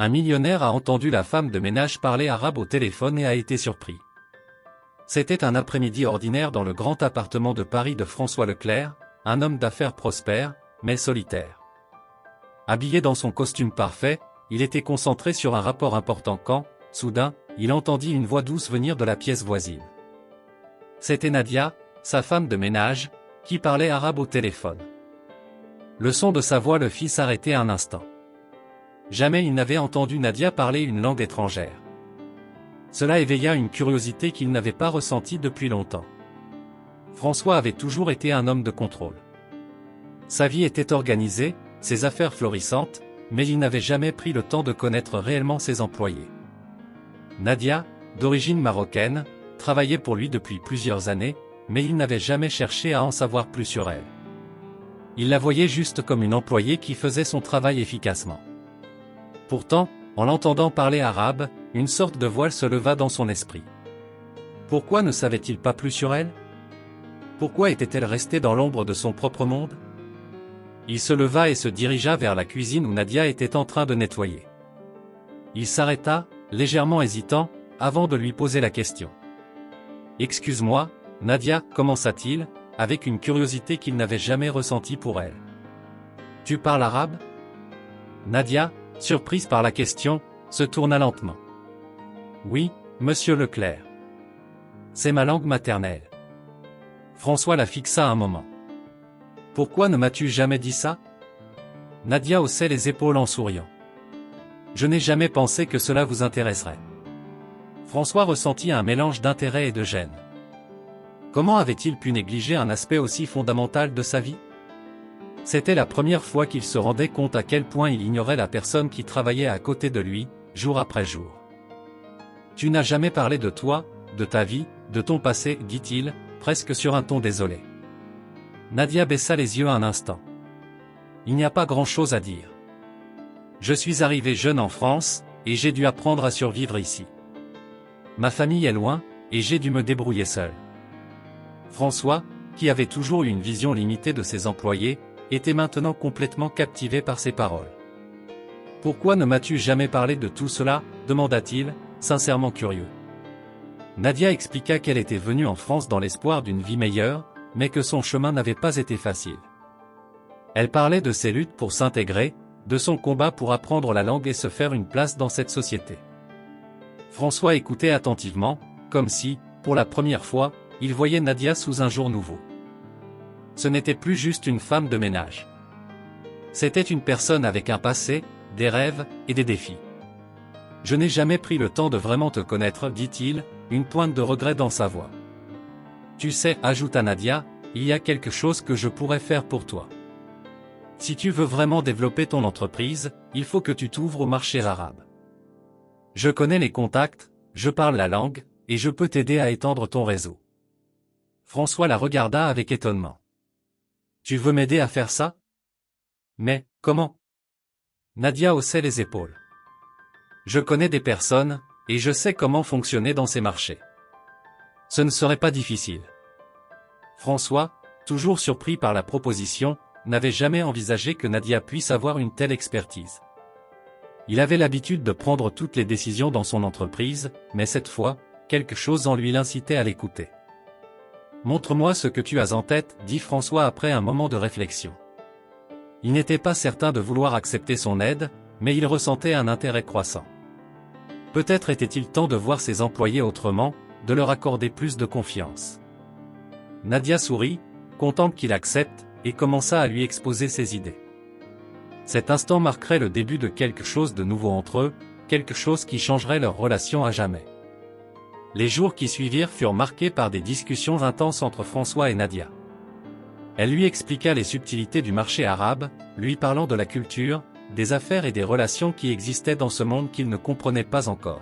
Un millionnaire a entendu la femme de ménage parler arabe au téléphone et a été surpris. C'était un après-midi ordinaire dans le grand appartement de Paris de François Leclerc, un homme d'affaires prospère, mais solitaire. Habillé dans son costume parfait, il était concentré sur un rapport important quand, soudain, il entendit une voix douce venir de la pièce voisine. C'était Nadia, sa femme de ménage, qui parlait arabe au téléphone. Le son de sa voix le fit s'arrêter un instant. Jamais il n'avait entendu Nadia parler une langue étrangère. Cela éveilla une curiosité qu'il n'avait pas ressentie depuis longtemps. François avait toujours été un homme de contrôle. Sa vie était organisée, ses affaires florissantes, mais il n'avait jamais pris le temps de connaître réellement ses employés. Nadia, d'origine marocaine, travaillait pour lui depuis plusieurs années, mais il n'avait jamais cherché à en savoir plus sur elle. Il la voyait juste comme une employée qui faisait son travail efficacement. Pourtant, en l'entendant parler arabe, une sorte de voile se leva dans son esprit. Pourquoi ne savait-il pas plus sur elle? Pourquoi était-elle restée dans l'ombre de son propre monde? Il se leva et se dirigea vers la cuisine où Nadia était en train de nettoyer. Il s'arrêta, légèrement hésitant, avant de lui poser la question. « Excuse-moi, Nadia, commença-t-il, avec une curiosité qu'il n'avait jamais ressentie pour elle. « Tu parles arabe ?» Nadia, surprise par la question, se tourna lentement. « Oui, monsieur Leclerc. C'est ma langue maternelle. » François la fixa un moment. « Pourquoi ne m'as-tu jamais dit ça ?» Nadia haussait les épaules en souriant. « Je n'ai jamais pensé que cela vous intéresserait. » François ressentit un mélange d'intérêt et de gêne. Comment avait-il pu négliger un aspect aussi fondamental de sa vie? C'était la première fois qu'il se rendait compte à quel point il ignorait la personne qui travaillait à côté de lui, jour après jour. « Tu n'as jamais parlé de toi, de ta vie, de ton passé, dit-il, presque sur un ton désolé. Nadia baissa les yeux un instant. « Il n'y a pas grand-chose à dire. Je suis arrivé jeune en France, et j'ai dû apprendre à survivre ici. Ma famille est loin, et j'ai dû me débrouiller seul. » François, qui avait toujours eu une vision limitée de ses employés, était maintenant complètement captivé par ses paroles. « Pourquoi ne m'as-tu jamais parlé de tout cela ?» demanda-t-il, sincèrement curieux. Nadia expliqua qu'elle était venue en France dans l'espoir d'une vie meilleure, mais que son chemin n'avait pas été facile. Elle parlait de ses luttes pour s'intégrer, de son combat pour apprendre la langue et se faire une place dans cette société. François écoutait attentivement, comme si, pour la première fois, il voyait Nadia sous un jour nouveau. Ce n'était plus juste une femme de ménage. C'était une personne avec un passé, des rêves et des défis. « Je n'ai jamais pris le temps de vraiment te connaître, dit-il, une pointe de regret dans sa voix. « Tu sais, ajouta Nadia, il y a quelque chose que je pourrais faire pour toi. Si tu veux vraiment développer ton entreprise, il faut que tu t'ouvres au marché arabe. Je connais les contacts, je parle la langue, et je peux t'aider à étendre ton réseau. » François la regarda avec étonnement. « Tu veux m'aider à faire ça? Mais, comment? » Nadia haussait les épaules. « Je connais des personnes, et je sais comment fonctionner dans ces marchés. Ce ne serait pas difficile. » François, toujours surpris par la proposition, n'avait jamais envisagé que Nadia puisse avoir une telle expertise. Il avait l'habitude de prendre toutes les décisions dans son entreprise, mais cette fois, quelque chose en lui l'incitait à l'écouter. « Montre-moi ce que tu as en tête, dit François après un moment de réflexion. Il n'était pas certain de vouloir accepter son aide, mais il ressentait un intérêt croissant. Peut-être était-il temps de voir ses employés autrement, de leur accorder plus de confiance. Nadia sourit, contente qu'il accepte, et commença à lui exposer ses idées. Cet instant marquerait le début de quelque chose de nouveau entre eux, quelque chose qui changerait leur relation à jamais. Les jours qui suivirent furent marqués par des discussions intenses entre François et Nadia. Elle lui expliqua les subtilités du marché arabe, lui parlant de la culture, des affaires et des relations qui existaient dans ce monde qu'il ne comprenait pas encore.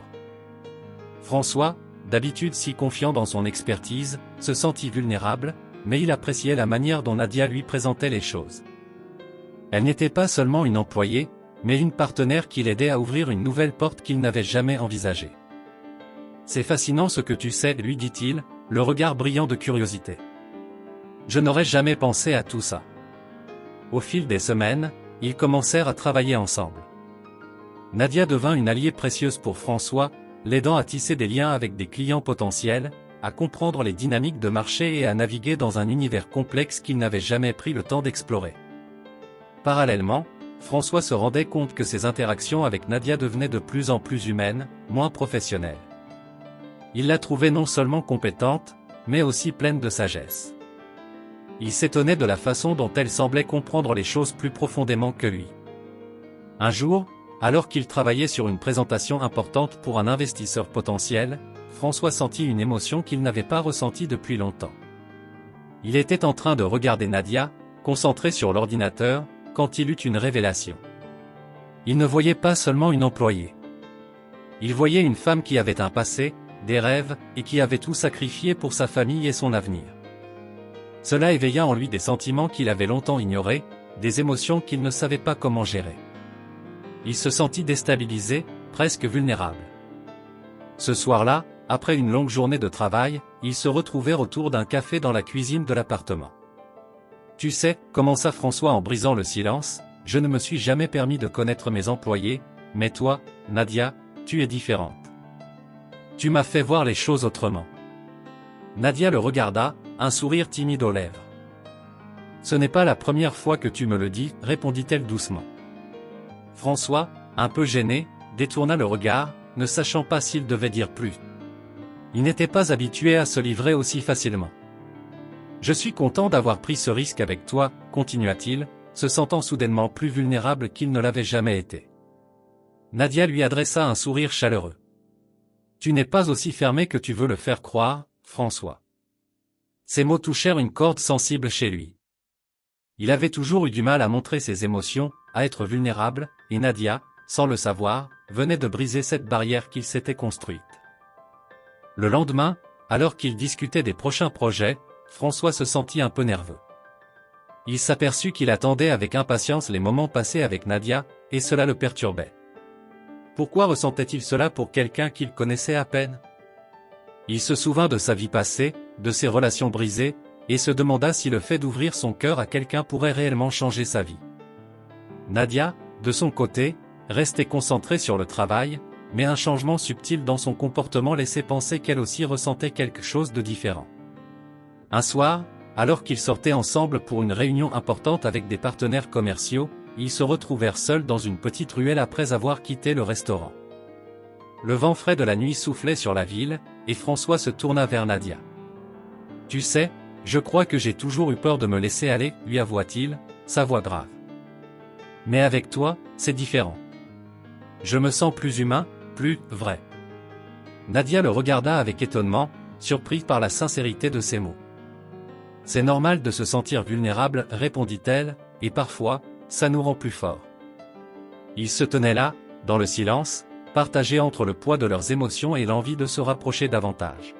François, d'habitude si confiant dans son expertise, se sentit vulnérable, mais il appréciait la manière dont Nadia lui présentait les choses. Elle n'était pas seulement une employée, mais une partenaire qui l'aidait à ouvrir une nouvelle porte qu'il n'avait jamais envisagée. « C'est fascinant ce que tu sais, lui dit-il, le regard brillant de curiosité. Je n'aurais jamais pensé à tout ça. » Au fil des semaines, ils commencèrent à travailler ensemble. Nadia devint une alliée précieuse pour François, l'aidant à tisser des liens avec des clients potentiels, à comprendre les dynamiques de marché et à naviguer dans un univers complexe qu'il n'avait jamais pris le temps d'explorer. Parallèlement, François se rendait compte que ses interactions avec Nadia devenaient de plus en plus humaines, moins professionnelles. Il la trouvait non seulement compétente, mais aussi pleine de sagesse. Il s'étonnait de la façon dont elle semblait comprendre les choses plus profondément que lui. Un jour, alors qu'il travaillait sur une présentation importante pour un investisseur potentiel, François sentit une émotion qu'il n'avait pas ressentie depuis longtemps. Il était en train de regarder Nadia, concentré sur l'ordinateur, quand il eut une révélation. Il ne voyait pas seulement une employée. Il voyait une femme qui avait un passé, des rêves, et qui avait tout sacrifié pour sa famille et son avenir. Cela éveilla en lui des sentiments qu'il avait longtemps ignorés, des émotions qu'il ne savait pas comment gérer. Il se sentit déstabilisé, presque vulnérable. Ce soir-là, après une longue journée de travail, ils se retrouvèrent autour d'un café dans la cuisine de l'appartement. « Tu sais, commença François en brisant le silence, je ne me suis jamais permis de connaître mes employés, mais toi, Nadia, tu es différente. Tu m'as fait voir les choses autrement. » Nadia le regarda, un sourire timide aux lèvres. « Ce n'est pas la première fois que tu me le dis, répondit-elle doucement. » François, un peu gêné, détourna le regard, ne sachant pas s'il devait dire plus. Il n'était pas habitué à se livrer aussi facilement. « Je suis content d'avoir pris ce risque avec toi, continua-t-il, se sentant soudainement plus vulnérable qu'il ne l'avait jamais été. Nadia lui adressa un sourire chaleureux. « Tu n'es pas aussi fermé que tu veux le faire croire, François. » Ces mots touchèrent une corde sensible chez lui. Il avait toujours eu du mal à montrer ses émotions, à être vulnérable, et Nadia, sans le savoir, venait de briser cette barrière qu'il s'était construite. Le lendemain, alors qu'il discutait des prochains projets, François se sentit un peu nerveux. Il s'aperçut qu'il attendait avec impatience les moments passés avec Nadia, et cela le perturbait. Pourquoi ressentait-il cela pour quelqu'un qu'il connaissait à peine? Il se souvint de sa vie passée, de ses relations brisées, et se demanda si le fait d'ouvrir son cœur à quelqu'un pourrait réellement changer sa vie. Nadia, de son côté, restait concentrée sur le travail, mais un changement subtil dans son comportement laissait penser qu'elle aussi ressentait quelque chose de différent. Un soir, alors qu'ils sortaient ensemble pour une réunion importante avec des partenaires commerciaux, ils se retrouvèrent seuls dans une petite ruelle après avoir quitté le restaurant. Le vent frais de la nuit soufflait sur la ville, et François se tourna vers Nadia. « Tu sais, je crois que j'ai toujours eu peur de me laisser aller, lui avoua-t-il, sa voix grave. Mais avec toi, c'est différent. Je me sens plus humain, plus vrai. » Nadia le regarda avec étonnement, surpris par la sincérité de ses mots. « C'est normal de se sentir vulnérable, répondit-elle, et parfois, ça nous rend plus forts. » Ils se tenaient là, dans le silence, partagés entre le poids de leurs émotions et l'envie de se rapprocher davantage.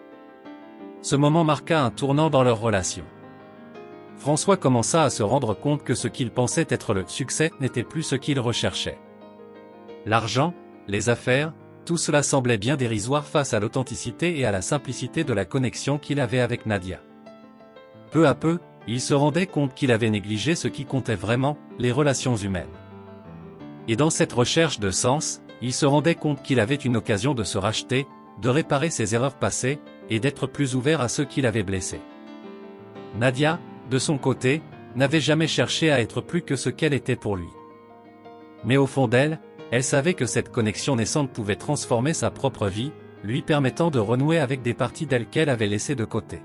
Ce moment marqua un tournant dans leur relation. François commença à se rendre compte que ce qu'il pensait être le succès n'était plus ce qu'il recherchait. L'argent, les affaires, tout cela semblait bien dérisoire face à l'authenticité et à la simplicité de la connexion qu'il avait avec Nadia. Peu à peu, il se rendait compte qu'il avait négligé ce qui comptait vraiment, les relations humaines. Et dans cette recherche de sens, il se rendait compte qu'il avait une occasion de se racheter, de réparer ses erreurs passées, et d'être plus ouvert à ceux qui l'avaient blessé. Nadia, de son côté, n'avait jamais cherché à être plus que ce qu'elle était pour lui. Mais au fond d'elle, elle savait que cette connexion naissante pouvait transformer sa propre vie, lui permettant de renouer avec des parties d'elle qu'elle avait laissées de côté.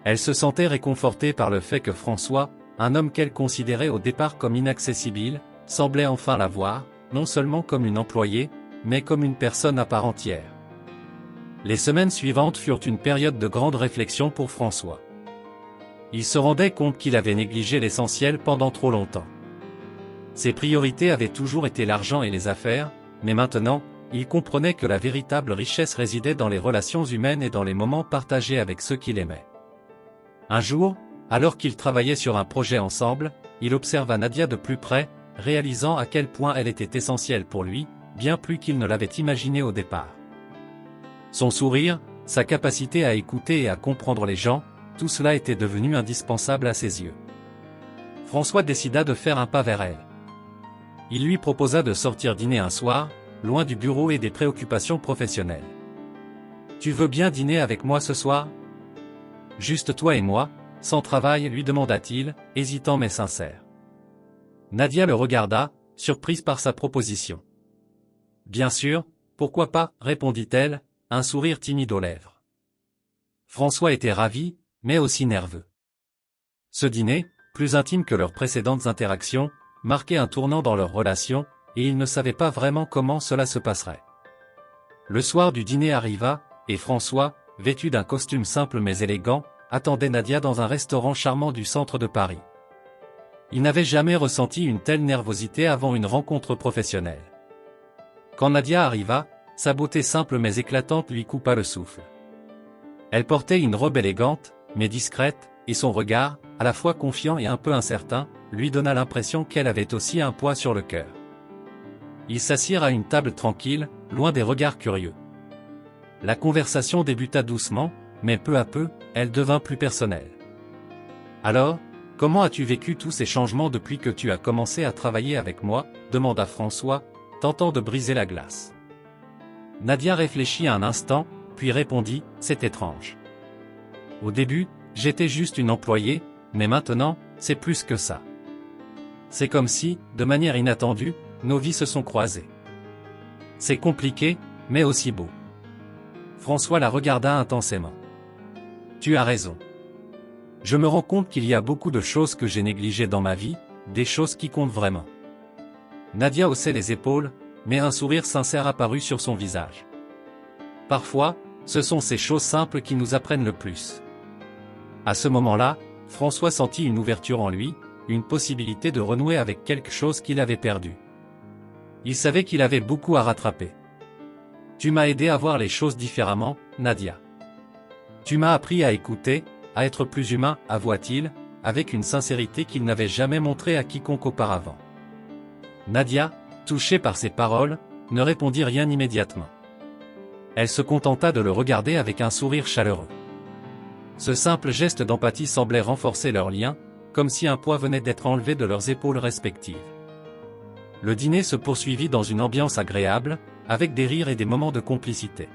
Elle se sentait réconfortée par le fait que François, un homme qu'elle considérait au départ comme inaccessible, semblait enfin la voir, non seulement comme une employée, mais comme une personne à part entière. Les semaines suivantes furent une période de grande réflexion pour François. Il se rendait compte qu'il avait négligé l'essentiel pendant trop longtemps. Ses priorités avaient toujours été l'argent et les affaires, mais maintenant, il comprenait que la véritable richesse résidait dans les relations humaines et dans les moments partagés avec ceux qu'il aimait. Un jour, alors qu'ils travaillaient sur un projet ensemble, il observa Nadia de plus près, réalisant à quel point elle était essentielle pour lui, bien plus qu'il ne l'avait imaginé au départ. Son sourire, sa capacité à écouter et à comprendre les gens, tout cela était devenu indispensable à ses yeux. François décida de faire un pas vers elle. Il lui proposa de sortir dîner un soir, loin du bureau et des préoccupations professionnelles. « Tu veux bien dîner avec moi ce soir ? Juste toi et moi, sans travail ?» lui demanda-t-il, hésitant mais sincère. Nadia le regarda, surprise par sa proposition. « Bien sûr, pourquoi pas ?» répondit-elle, un sourire timide aux lèvres. François était ravi, mais aussi nerveux. Ce dîner, plus intime que leurs précédentes interactions, marquait un tournant dans leur relation, et il ne savait pas vraiment comment cela se passerait. Le soir du dîner arriva, et François, vêtu d'un costume simple mais élégant, attendait Nadia dans un restaurant charmant du centre de Paris. Il n'avait jamais ressenti une telle nervosité avant une rencontre professionnelle. Quand Nadia arriva, sa beauté simple mais éclatante lui coupa le souffle. Elle portait une robe élégante, mais discrète, et son regard, à la fois confiant et un peu incertain, lui donna l'impression qu'elle avait aussi un poids sur le cœur. Ils s'assirent à une table tranquille, loin des regards curieux. La conversation débuta doucement, mais peu à peu, elle devint plus personnelle. « Alors, comment as-tu vécu tous ces changements depuis que tu as commencé à travailler avec moi ?» demanda François, tentant de briser la glace. Nadia réfléchit un instant, puis répondit « C'est étrange. Au début, j'étais juste une employée, mais maintenant, c'est plus que ça. C'est comme si, de manière inattendue, nos vies se sont croisées. C'est compliqué, mais aussi beau. » François la regarda intensément. « Tu as raison. Je me rends compte qu'il y a beaucoup de choses que j'ai négligées dans ma vie, des choses qui comptent vraiment. » Nadia haussait les épaules, mais un sourire sincère apparut sur son visage. « Parfois, ce sont ces choses simples qui nous apprennent le plus. » À ce moment-là, François sentit une ouverture en lui, une possibilité de renouer avec quelque chose qu'il avait perdu. Il savait qu'il avait beaucoup à rattraper. « Tu m'as aidé à voir les choses différemment, Nadia. Tu m'as appris à écouter, à être plus humain, » avoua-t-il, avec une sincérité qu'il n'avait jamais montrée à quiconque auparavant. Nadia, touchée par ces paroles, ne répondit rien immédiatement. Elle se contenta de le regarder avec un sourire chaleureux. Ce simple geste d'empathie semblait renforcer leur lien, comme si un poids venait d'être enlevé de leurs épaules respectives. Le dîner se poursuivit dans une ambiance agréable, avec des rires et des moments de complicité.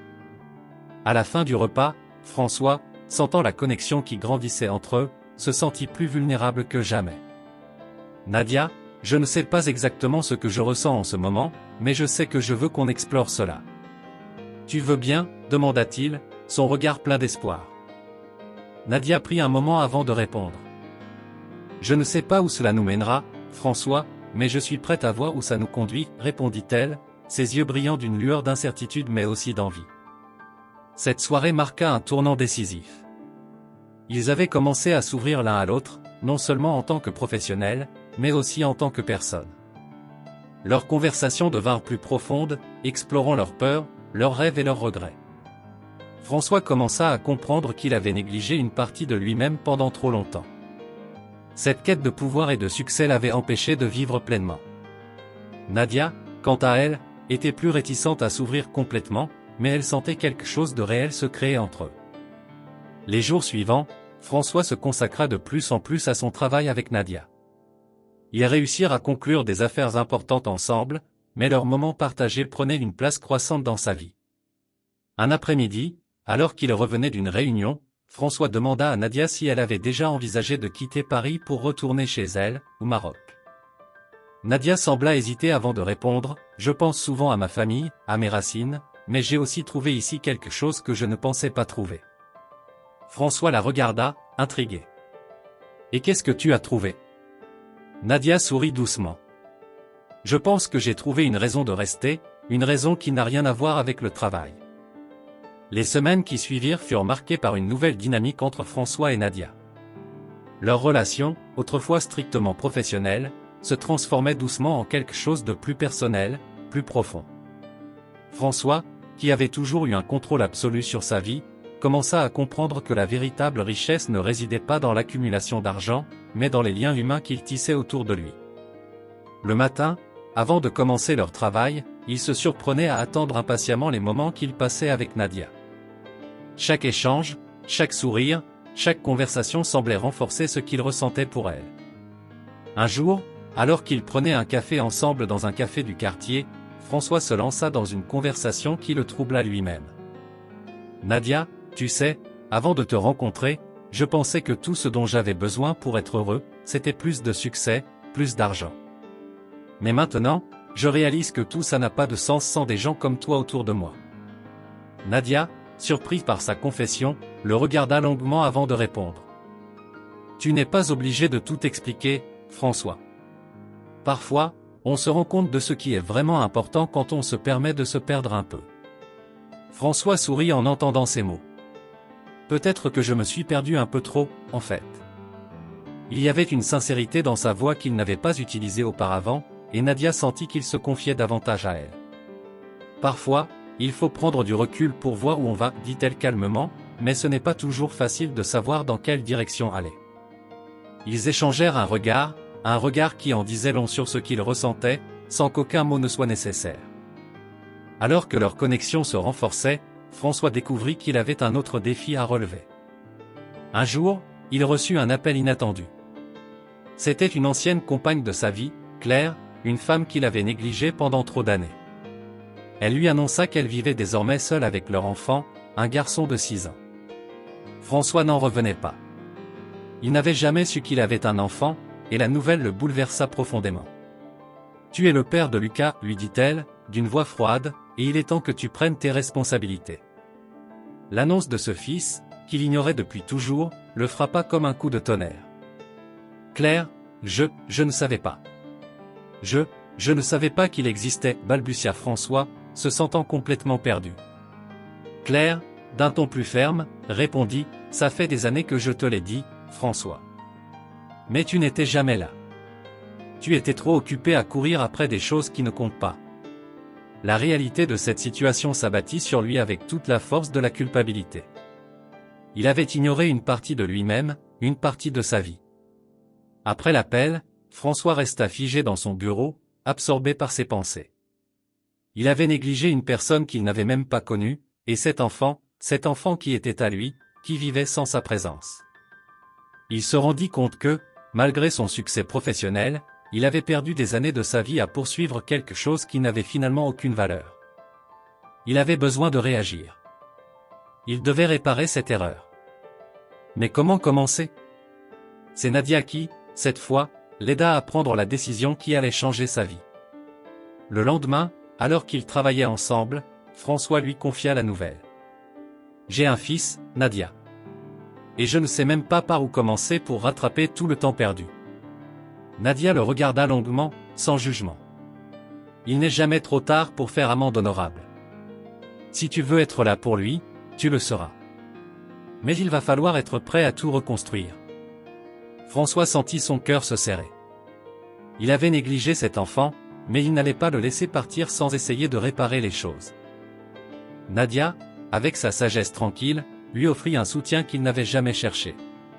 À la fin du repas, François, sentant la connexion qui grandissait entre eux, se sentit plus vulnérable que jamais. « Nadia, je ne sais pas exactement ce que je ressens en ce moment, mais je sais que je veux qu'on explore cela. »« Tu veux bien ?» demanda-t-il, son regard plein d'espoir. Nadia prit un moment avant de répondre. « Je ne sais pas où cela nous mènera, François, mais je suis prête à voir où ça nous conduit, » répondit-elle, ses yeux brillant d'une lueur d'incertitude mais aussi d'envie. Cette soirée marqua un tournant décisif. Ils avaient commencé à s'ouvrir l'un à l'autre, non seulement en tant que professionnels, mais aussi en tant que personnes. Leurs conversations devinrent plus profondes, explorant leurs peurs, leurs rêves et leurs regrets. François commença à comprendre qu'il avait négligé une partie de lui-même pendant trop longtemps. Cette quête de pouvoir et de succès l'avait empêché de vivre pleinement. Nadia, quant à elle, était plus réticente à s'ouvrir complètement, mais elle sentait quelque chose de réel se créer entre eux. Les jours suivants, François se consacra de plus en plus à son travail avec Nadia. Ils réussirent à conclure des affaires importantes ensemble, mais leurs moments partagés prenaient une place croissante dans sa vie. Un après-midi, alors qu'il revenait d'une réunion, François demanda à Nadia si elle avait déjà envisagé de quitter Paris pour retourner chez elle, au Maroc. Nadia sembla hésiter avant de répondre « Je pense souvent à ma famille, à mes racines, mais j'ai aussi trouvé ici quelque chose que je ne pensais pas trouver. » François la regarda, intrigué. « Et qu'est-ce que tu as trouvé ?» Nadia sourit doucement. « Je pense que j'ai trouvé une raison de rester, une raison qui n'a rien à voir avec le travail. » Les semaines qui suivirent furent marquées par une nouvelle dynamique entre François et Nadia. Leur relation, autrefois strictement professionnelle, se transformait doucement en quelque chose de plus personnel, plus profond. François, qui avait toujours eu un contrôle absolu sur sa vie, commença à comprendre que la véritable richesse ne résidait pas dans l'accumulation d'argent, mais dans les liens humains qu'il tissait autour de lui. Le matin, avant de commencer leur travail, il se surprenait à attendre impatiemment les moments qu'il passait avec Nadia. Chaque échange, chaque sourire, chaque conversation semblait renforcer ce qu'il ressentait pour elle. Un jour, Alors qu'ils prenaient un café ensemble dans un café du quartier, François se lança dans une conversation qui le troubla lui-même. Nadia, tu sais, avant de te rencontrer, je pensais que tout ce dont j'avais besoin pour être heureux, c'était plus de succès, plus d'argent. Mais maintenant, je réalise que tout ça n'a pas de sens sans des gens comme toi autour de moi. Nadia, surprise par sa confession, le regarda longuement avant de répondre. Tu n'es pas obligé de tout expliquer, François. Parfois, on se rend compte de ce qui est vraiment important quand on se permet de se perdre un peu. François sourit en entendant ces mots. Peut-être que je me suis perdu un peu trop, en fait. Il y avait une sincérité dans sa voix qu'il n'avait pas utilisée auparavant, et Nadia sentit qu'il se confiait davantage à elle. Parfois, il faut prendre du recul pour voir où on va, dit-elle calmement, mais ce n'est pas toujours facile de savoir dans quelle direction aller. Ils échangèrent un regard qui en disait long sur ce qu'ils ressentaient, sans qu'aucun mot ne soit nécessaire. Alors que leur connexion se renforçait, François découvrit qu'il avait un autre défi à relever. Un jour, il reçut un appel inattendu. C'était une ancienne compagne de sa vie, Claire, une femme qu'il avait négligée pendant trop d'années. Elle lui annonça qu'elle vivait désormais seule avec leur enfant, un garçon de 6 ans. François n'en revenait pas. Il n'avait jamais su qu'il avait un enfant, et la nouvelle le bouleversa profondément. « Tu es le père de Lucas, lui dit-elle, d'une voix froide, et il est temps que tu prennes tes responsabilités. » L'annonce de ce fils, qu'il ignorait depuis toujours, le frappa comme un coup de tonnerre. « Claire, je ne savais pas. Je ne savais pas qu'il existait, balbutia François, se sentant complètement perdu. Claire, d'un ton plus ferme, répondit, ça fait des années que je te l'ai dit, François. Mais tu n'étais jamais là. Tu étais trop occupé à courir après des choses qui ne comptent pas. La réalité de cette situation s'abattit sur lui avec toute la force de la culpabilité. Il avait ignoré une partie de lui-même, une partie de sa vie. Après l'appel, François resta figé dans son bureau, absorbé par ses pensées. Il avait négligé une personne qu'il n'avait même pas connue, et cet enfant qui était à lui, qui vivait sans sa présence. Il se rendit compte que, malgré son succès professionnel, il avait perdu des années de sa vie à poursuivre quelque chose qui n'avait finalement aucune valeur. Il avait besoin de réagir. Il devait réparer cette erreur. Mais comment commencer? C'est Nadia qui, cette fois, l'aida à prendre la décision qui allait changer sa vie. Le lendemain, alors qu'ils travaillaient ensemble, François lui confia la nouvelle. « J'ai un fils, Nadia. Et je ne sais même pas par où commencer pour rattraper tout le temps perdu. » Nadia le regarda longuement, sans jugement. « Il n'est jamais trop tard pour faire amende honorable. Si tu veux être là pour lui, tu le seras. Mais il va falloir être prêt à tout reconstruire. » François sentit son cœur se serrer. Il avait négligé cet enfant, mais il n'allait pas le laisser partir sans essayer de réparer les choses. Nadia, avec sa sagesse tranquille, lui offrit un soutien qu'il n'avait jamais cherché.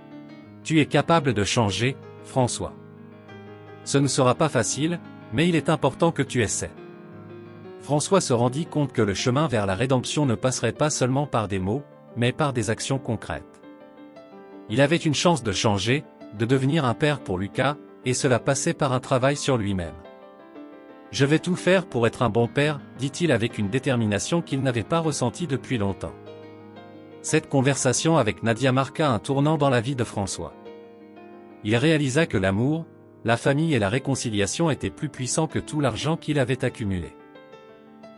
« Tu es capable de changer, François. Ce ne sera pas facile, mais il est important que tu essaies. » François se rendit compte que le chemin vers la rédemption ne passerait pas seulement par des mots, mais par des actions concrètes. Il avait une chance de changer, de devenir un père pour Lucas, et cela passait par un travail sur lui-même. « Je vais tout faire pour être un bon père, » dit-il avec une détermination qu'il n'avait pas ressentie depuis longtemps. Cette conversation avec Nadia marqua un tournant dans la vie de François. Il réalisa que l'amour, la famille et la réconciliation étaient plus puissants que tout l'argent qu'il avait accumulé.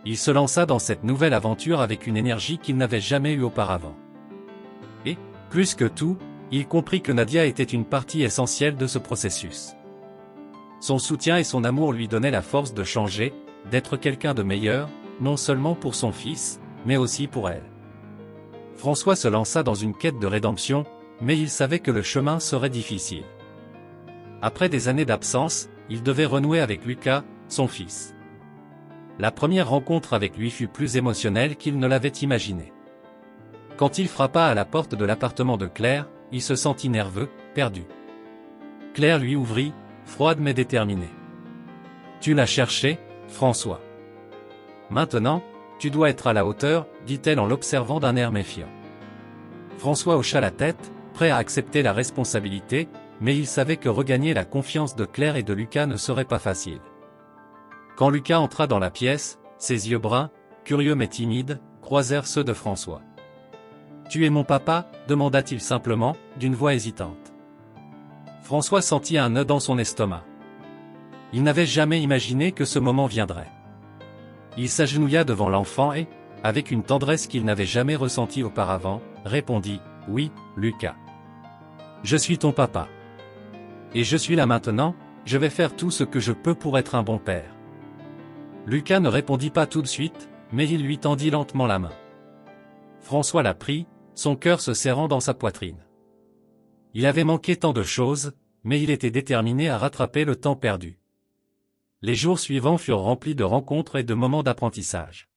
Il se lança dans cette nouvelle aventure avec une énergie qu'il n'avait jamais eue auparavant. Et, plus que tout, il comprit que Nadia était une partie essentielle de ce processus. Son soutien et son amour lui donnaient la force de changer, d'être quelqu'un de meilleur, non seulement pour son fils, mais aussi pour elle. François se lança dans une quête de rédemption, mais il savait que le chemin serait difficile. Après des années d'absence, il devait renouer avec Lucas, son fils. La première rencontre avec lui fut plus émotionnelle qu'il ne l'avait imaginé. Quand il frappa à la porte de l'appartement de Claire, il se sentit nerveux, perdu. Claire lui ouvrit, froide mais déterminée. « Tu l'as cherché, François. Maintenant, tu dois être à la hauteur, » dit-elle en l'observant d'un air méfiant. François hocha la tête, prêt à accepter la responsabilité, mais il savait que regagner la confiance de Claire et de Lucas ne serait pas facile. Quand Lucas entra dans la pièce, ses yeux bruns, curieux mais timides, croisèrent ceux de François. « Tu es mon papa ?» demanda-t-il simplement, d'une voix hésitante. François sentit un nœud dans son estomac. Il n'avait jamais imaginé que ce moment viendrait. Il s'agenouilla devant l'enfant et, avec une tendresse qu'il n'avait jamais ressentie auparavant, répondit « Oui, Lucas. Je suis ton papa. Et je suis là maintenant, je vais faire tout ce que je peux pour être un bon père. » Lucas ne répondit pas tout de suite, mais il lui tendit lentement la main. François la prit, son cœur se serrant dans sa poitrine. Il avait manqué tant de choses, mais il était déterminé à rattraper le temps perdu. Les jours suivants furent remplis de rencontres et de moments d'apprentissage.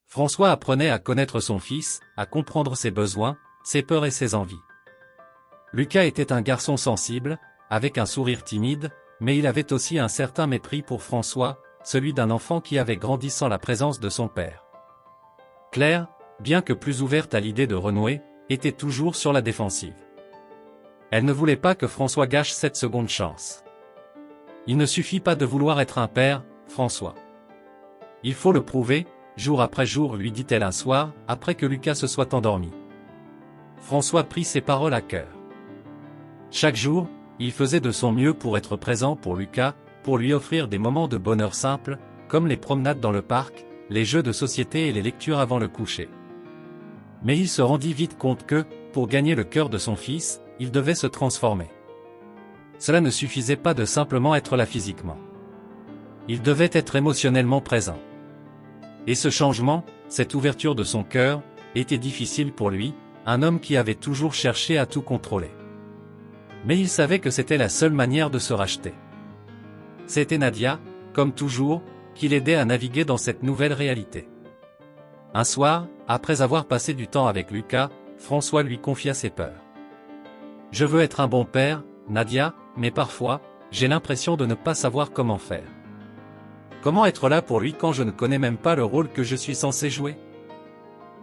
François apprenait à connaître son fils, à comprendre ses besoins, ses peurs et ses envies. Lucas était un garçon sensible, avec un sourire timide, mais il avait aussi un certain mépris pour François, celui d'un enfant qui avait grandi sans la présence de son père. Claire, bien que plus ouverte à l'idée de renouer, était toujours sur la défensive. Elle ne voulait pas que François gâche cette seconde chance. Il ne suffit pas de vouloir être un père, François. Il faut le prouver, jour après jour, lui dit-elle un soir, après que Lucas se soit endormi. François prit ses paroles à cœur. Chaque jour, il faisait de son mieux pour être présent pour Lucas, pour lui offrir des moments de bonheur simples, comme les promenades dans le parc, les jeux de société et les lectures avant le coucher. Mais il se rendit vite compte que, pour gagner le cœur de son fils, il devait se transformer. Cela ne suffisait pas de simplement être là physiquement. Il devait être émotionnellement présent. Et ce changement, cette ouverture de son cœur, était difficile pour lui, un homme qui avait toujours cherché à tout contrôler. Mais il savait que c'était la seule manière de se racheter. C'était Nadia, comme toujours, qui l'aidait à naviguer dans cette nouvelle réalité. Un soir, après avoir passé du temps avec Lucas, François lui confia ses peurs. « Je veux être un bon père, Nadia, mais parfois, j'ai l'impression de ne pas savoir comment faire. Comment être là pour lui quand je ne connais même pas le rôle que je suis censé jouer ?»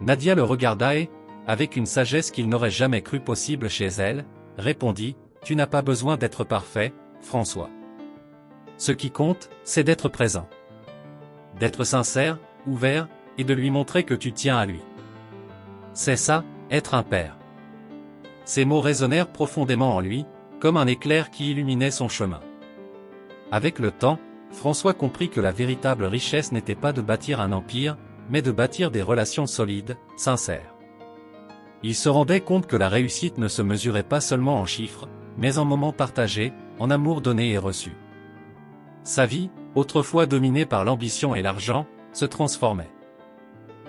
Nadia le regarda et, avec une sagesse qu'il n'aurait jamais cru possible chez elle, répondit « Tu n'as pas besoin d'être parfait, François. Ce qui compte, c'est d'être présent. D'être sincère, ouvert, et de lui montrer que tu tiens à lui. C'est ça, être un père. » Ces mots résonnèrent profondément en lui, comme un éclair qui illuminait son chemin. Avec le temps, François comprit que la véritable richesse n'était pas de bâtir un empire, mais de bâtir des relations solides, sincères. Il se rendait compte que la réussite ne se mesurait pas seulement en chiffres, mais en moments partagés, en amour donné et reçu. Sa vie, autrefois dominée par l'ambition et l'argent, se transformait.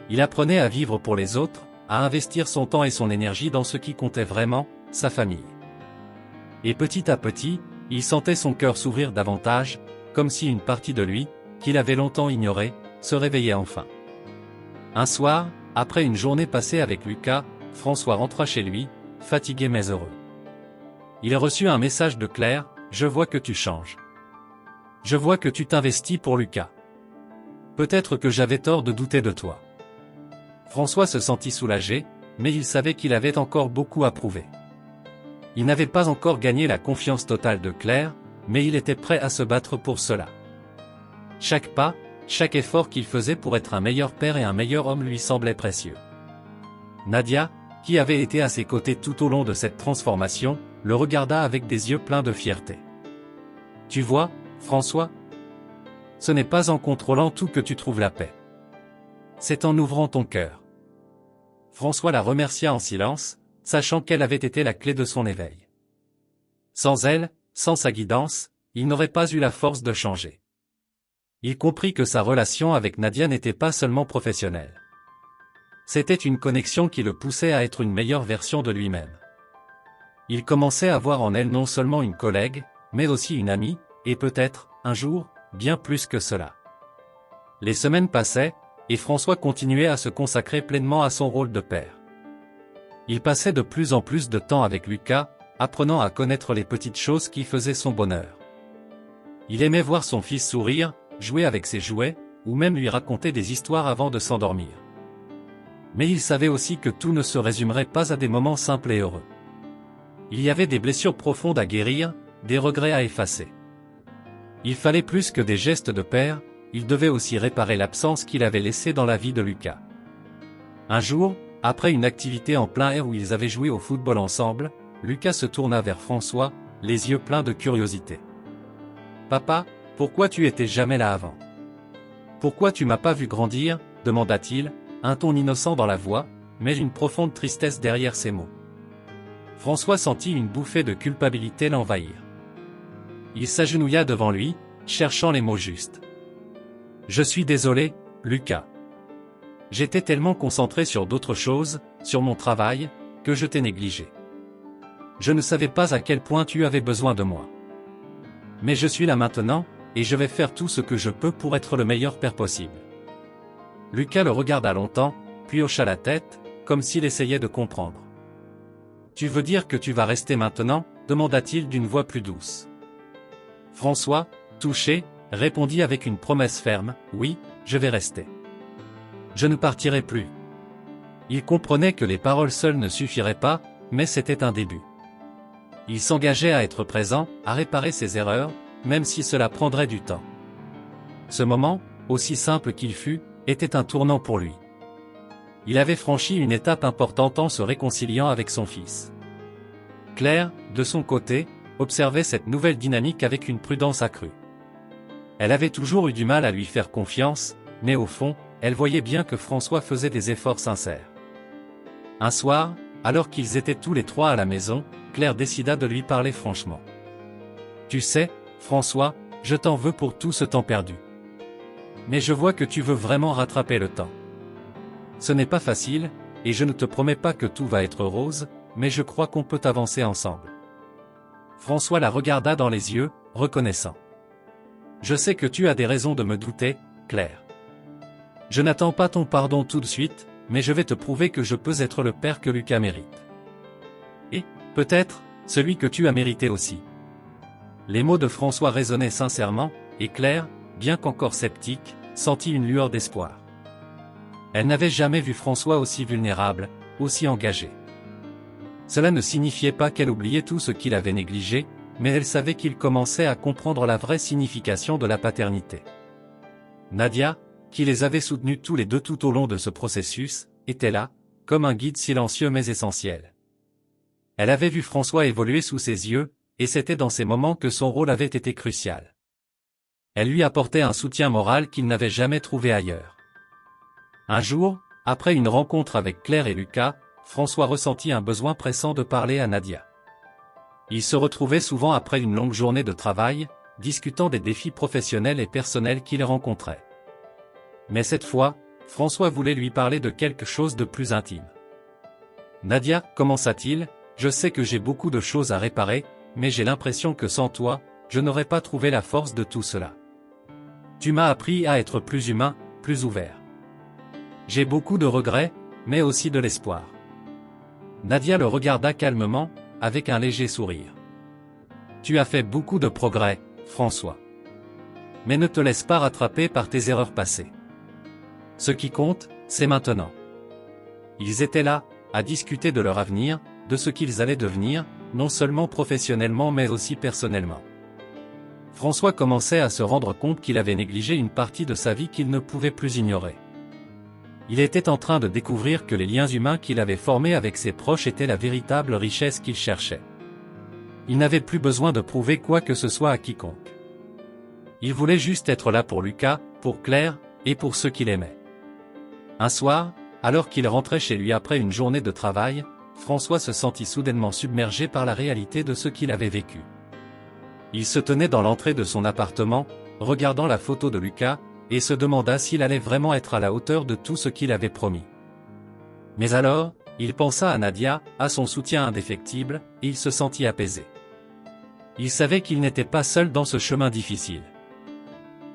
Il apprenait à vivre pour les autres, à investir son temps et son énergie dans ce qui comptait vraiment, sa famille. Et petit à petit, il sentait son cœur s'ouvrir davantage, comme si une partie de lui, qu'il avait longtemps ignorée, se réveillait enfin. Un soir, après une journée passée avec Lucas, François rentra chez lui, fatigué mais heureux. Il reçut un message de Claire, « Je vois que tu changes. Je vois que tu t'investis pour Lucas. Peut-être que j'avais tort de douter de toi. » François se sentit soulagé, mais il savait qu'il avait encore beaucoup à prouver. Il n'avait pas encore gagné la confiance totale de Claire, mais il était prêt à se battre pour cela. Chaque pas, chaque effort qu'il faisait pour être un meilleur père et un meilleur homme lui semblait précieux. Nadia, qui avait été à ses côtés tout au long de cette transformation, le regarda avec des yeux pleins de fierté. « Tu vois, François ? Ce n'est pas en contrôlant tout que tu trouves la paix. C'est en ouvrant ton cœur. » François la remercia en silence, sachant qu'elle avait été la clé de son éveil. Sans elle, sans sa guidance, il n'aurait pas eu la force de changer. Il comprit que sa relation avec Nadia n'était pas seulement professionnelle. C'était une connexion qui le poussait à être une meilleure version de lui-même. Il commençait à voir en elle non seulement une collègue, mais aussi une amie, et peut-être, un jour, bien plus que cela. Les semaines passaient, et François continuait à se consacrer pleinement à son rôle de père. Il passait de plus en plus de temps avec Lucas, apprenant à connaître les petites choses qui faisaient son bonheur. Il aimait voir son fils sourire, jouer avec ses jouets, ou même lui raconter des histoires avant de s'endormir. Mais il savait aussi que tout ne se résumerait pas à des moments simples et heureux. Il y avait des blessures profondes à guérir, des regrets à effacer. Il fallait plus que des gestes de père, il devait aussi réparer l'absence qu'il avait laissée dans la vie de Lucas. Un jour, après une activité en plein air où ils avaient joué au football ensemble, Lucas se tourna vers François, les yeux pleins de curiosité. « Papa, pourquoi tu étais jamais là avant? Pourquoi tu m'as pas vu grandir ?» demanda-t-il, un ton innocent dans la voix, mais une profonde tristesse derrière ses mots. François sentit une bouffée de culpabilité l'envahir. Il s'agenouilla devant lui, cherchant les mots justes. « Je suis désolé, Lucas. J'étais tellement concentré sur d'autres choses, sur mon travail, que je t'ai négligé. Je ne savais pas à quel point tu avais besoin de moi. Mais je suis là maintenant, et je vais faire tout ce que je peux pour être le meilleur père possible. » Lucas le regarda longtemps, puis hocha la tête, comme s'il essayait de comprendre. « Tu veux dire que tu vas rester maintenant ?» demanda-t-il d'une voix plus douce. François, touché, répondit avec une promesse ferme, « Oui, je vais rester. Je ne partirai plus. » Il comprenait que les paroles seules ne suffiraient pas, mais c'était un début. Il s'engageait à être présent, à réparer ses erreurs, même si cela prendrait du temps. Ce moment, aussi simple qu'il fût, était un tournant pour lui. Il avait franchi une étape importante en se réconciliant avec son fils. Claire, de son côté, observait cette nouvelle dynamique avec une prudence accrue. Elle avait toujours eu du mal à lui faire confiance, mais au fond, elle voyait bien que François faisait des efforts sincères. Un soir, alors qu'ils étaient tous les trois à la maison, Claire décida de lui parler franchement. « Tu sais, François, je t'en veux pour tout ce temps perdu. Mais je vois que tu veux vraiment rattraper le temps. Ce n'est pas facile, et je ne te promets pas que tout va être rose, mais je crois qu'on peut avancer ensemble. » François la regarda dans les yeux, reconnaissant. « Je sais que tu as des raisons de me douter, Claire. Je n'attends pas ton pardon tout de suite, mais je vais te prouver que je peux être le père que Lucas mérite. Et, peut-être, celui que tu as mérité aussi. » Les mots de François résonnaient sincèrement, et Claire, bien qu'encore sceptique, sentit une lueur d'espoir. Elle n'avait jamais vu François aussi vulnérable, aussi engagé. Cela ne signifiait pas qu'elle oubliait tout ce qu'il avait négligé, mais elle savait qu'il commençait à comprendre la vraie signification de la paternité. Nadia, qui les avait soutenus tous les deux tout au long de ce processus, était là, comme un guide silencieux mais essentiel. Elle avait vu François évoluer sous ses yeux, et c'était dans ces moments que son rôle avait été crucial. Elle lui apportait un soutien moral qu'il n'avait jamais trouvé ailleurs. Un jour, après une rencontre avec Claire et Lucas, François ressentit un besoin pressant de parler à Nadia. Ils se retrouvaient souvent après une longue journée de travail, discutant des défis professionnels et personnels qu'ils rencontraient. Mais cette fois, François voulait lui parler de quelque chose de plus intime. « Nadia, commença-t-il, je sais que j'ai beaucoup de choses à réparer, mais j'ai l'impression que sans toi, je n'aurais pas trouvé la force de tout cela. Tu m'as appris à être plus humain, plus ouvert. J'ai beaucoup de regrets, mais aussi de l'espoir. » Nadia le regarda calmement, avec un léger sourire. « Tu as fait beaucoup de progrès, François. Mais ne te laisse pas rattraper par tes erreurs passées. Ce qui compte, c'est maintenant. » Ils étaient là, à discuter de leur avenir, de ce qu'ils allaient devenir, non seulement professionnellement mais aussi personnellement. François commençait à se rendre compte qu'il avait négligé une partie de sa vie qu'il ne pouvait plus ignorer. Il était en train de découvrir que les liens humains qu'il avait formés avec ses proches étaient la véritable richesse qu'il cherchait. Il n'avait plus besoin de prouver quoi que ce soit à quiconque. Il voulait juste être là pour Lucas, pour Claire, et pour ceux qu'il aimait. Un soir, alors qu'il rentrait chez lui après une journée de travail, François se sentit soudainement submergé par la réalité de ce qu'il avait vécu. Il se tenait dans l'entrée de son appartement, regardant la photo de Lucas, et se demanda s'il allait vraiment être à la hauteur de tout ce qu'il avait promis. Mais alors, il pensa à Nadia, à son soutien indéfectible, et il se sentit apaisé. Il savait qu'il n'était pas seul dans ce chemin difficile.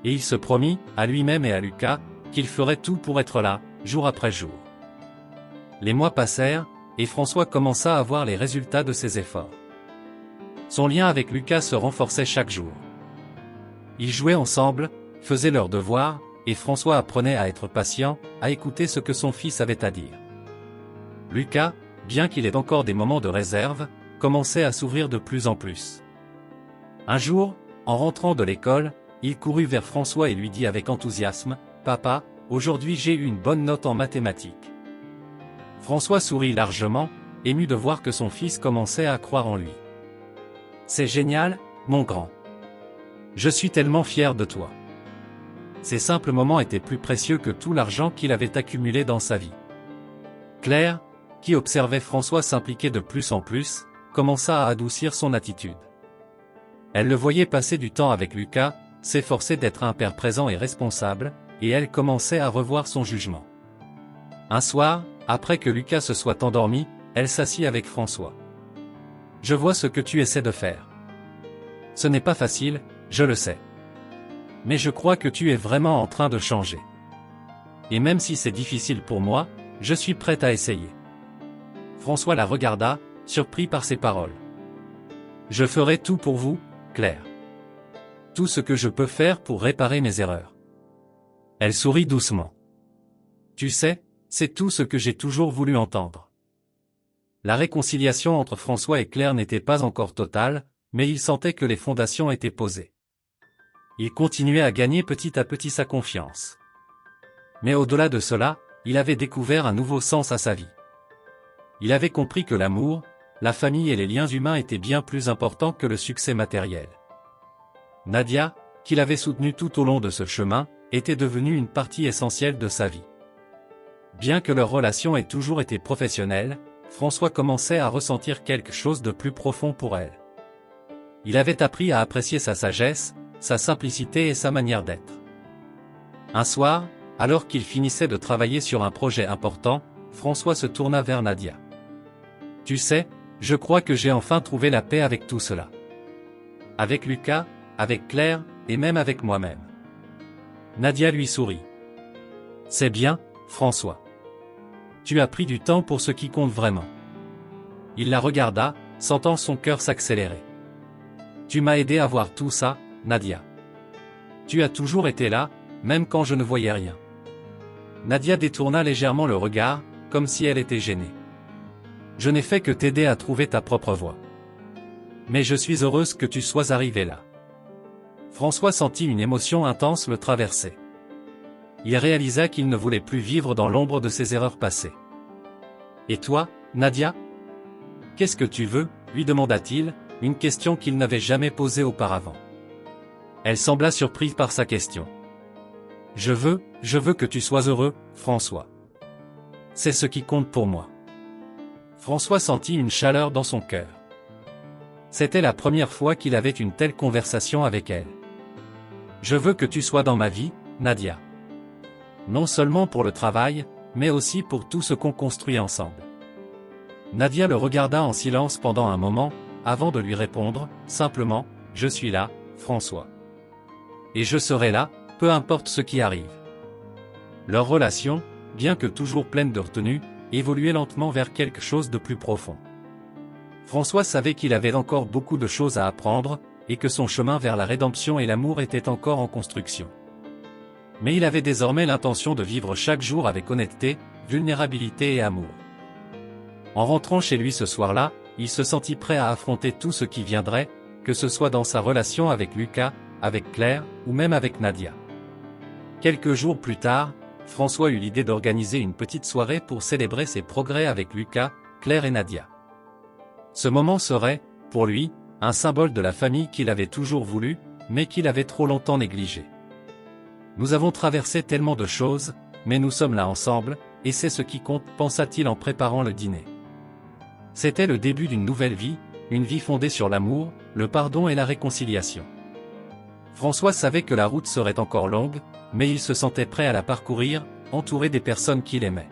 Et il se promit, à lui-même et à Lucas, qu'il ferait tout pour être là, jour après jour. Les mois passèrent, et François commença à voir les résultats de ses efforts. Son lien avec Lucas se renforçait chaque jour. Ils jouaient ensemble, faisaient leurs devoirs, et François apprenait à être patient, à écouter ce que son fils avait à dire. Lucas, bien qu'il ait encore des moments de réserve, commençait à s'ouvrir de plus en plus. Un jour, en rentrant de l'école, il courut vers François et lui dit avec enthousiasme, « Papa, aujourd'hui j'ai eu une bonne note en mathématiques. » François sourit largement, ému de voir que son fils commençait à croire en lui. « C'est génial, mon grand. Je suis tellement fier de toi. » Ces simples moments étaient plus précieux que tout l'argent qu'il avait accumulé dans sa vie. Claire, qui observait François s'impliquer de plus en plus, commença à adoucir son attitude. Elle le voyait passer du temps avec Lucas, s'efforcer d'être un père présent et responsable, et elle commençait à revoir son jugement. Un soir, après que Lucas se soit endormi, elle s'assit avec François. « Je vois ce que tu essaies de faire. Ce n'est pas facile, je le sais. Mais je crois que tu es vraiment en train de changer. Et même si c'est difficile pour moi, je suis prête à essayer. » François la regarda, surpris par ses paroles. « Je ferai tout pour vous, Claire. Tout ce que je peux faire pour réparer mes erreurs. » Elle sourit doucement. « Tu sais, c'est tout ce que j'ai toujours voulu entendre. » La réconciliation entre François et Claire n'était pas encore totale, mais il sentait que les fondations étaient posées. Il continuait à gagner petit à petit sa confiance. Mais au-delà de cela, il avait découvert un nouveau sens à sa vie. Il avait compris que l'amour, la famille et les liens humains étaient bien plus importants que le succès matériel. Nadia, qu'il avait soutenue tout au long de ce chemin, était devenue une partie essentielle de sa vie. Bien que leur relation ait toujours été professionnelle, François commençait à ressentir quelque chose de plus profond pour elle. Il avait appris à apprécier sa sagesse, sa simplicité et sa manière d'être. Un soir, alors qu'il finissait de travailler sur un projet important, François se tourna vers Nadia. « Tu sais, je crois que j'ai enfin trouvé la paix avec tout cela. Avec Lucas, avec Claire, et même avec moi-même. » Nadia lui sourit. « C'est bien, François. Tu as pris du temps pour ce qui compte vraiment. » Il la regarda, sentant son cœur s'accélérer. « Tu m'as aidé à voir tout ça, Nadia. Tu as toujours été là, même quand je ne voyais rien. » Nadia détourna légèrement le regard, comme si elle était gênée. « Je n'ai fait que t'aider à trouver ta propre voie. Mais je suis heureuse que tu sois arrivé là. » François sentit une émotion intense le traverser. Il réalisa qu'il ne voulait plus vivre dans l'ombre de ses erreurs passées. « Et toi, Nadia? Qu'est-ce que tu veux ?» lui demanda-t-il, une question qu'il n'avait jamais posée auparavant. Elle sembla surprise par sa question. « Je veux que tu sois heureux, François. C'est ce qui compte pour moi. » François sentit une chaleur dans son cœur. C'était la première fois qu'il avait une telle conversation avec elle. « Je veux que tu sois dans ma vie, Nadia. Non seulement pour le travail, mais aussi pour tout ce qu'on construit ensemble. » Nadia le regarda en silence pendant un moment, avant de lui répondre, simplement, « Je suis là, François. Et je serai là, peu importe ce qui arrive. » Leur relation, bien que toujours pleine de retenue, évoluait lentement vers quelque chose de plus profond. François savait qu'il avait encore beaucoup de choses à apprendre, et que son chemin vers la rédemption et l'amour était encore en construction. Mais il avait désormais l'intention de vivre chaque jour avec honnêteté, vulnérabilité et amour. En rentrant chez lui ce soir-là, il se sentit prêt à affronter tout ce qui viendrait, que ce soit dans sa relation avec Lucas, avec Claire, ou même avec Nadia. Quelques jours plus tard, François eut l'idée d'organiser une petite soirée pour célébrer ses progrès avec Lucas, Claire et Nadia. Ce moment serait, pour lui, un symbole de la famille qu'il avait toujours voulu, mais qu'il avait trop longtemps négligé. « Nous avons traversé tellement de choses, mais nous sommes là ensemble, et c'est ce qui compte, pensa-t-il en préparant le dîner. C'était le début d'une nouvelle vie, une vie fondée sur l'amour, le pardon et la réconciliation. François savait que la route serait encore longue, mais il se sentait prêt à la parcourir, entouré des personnes qu'il aimait.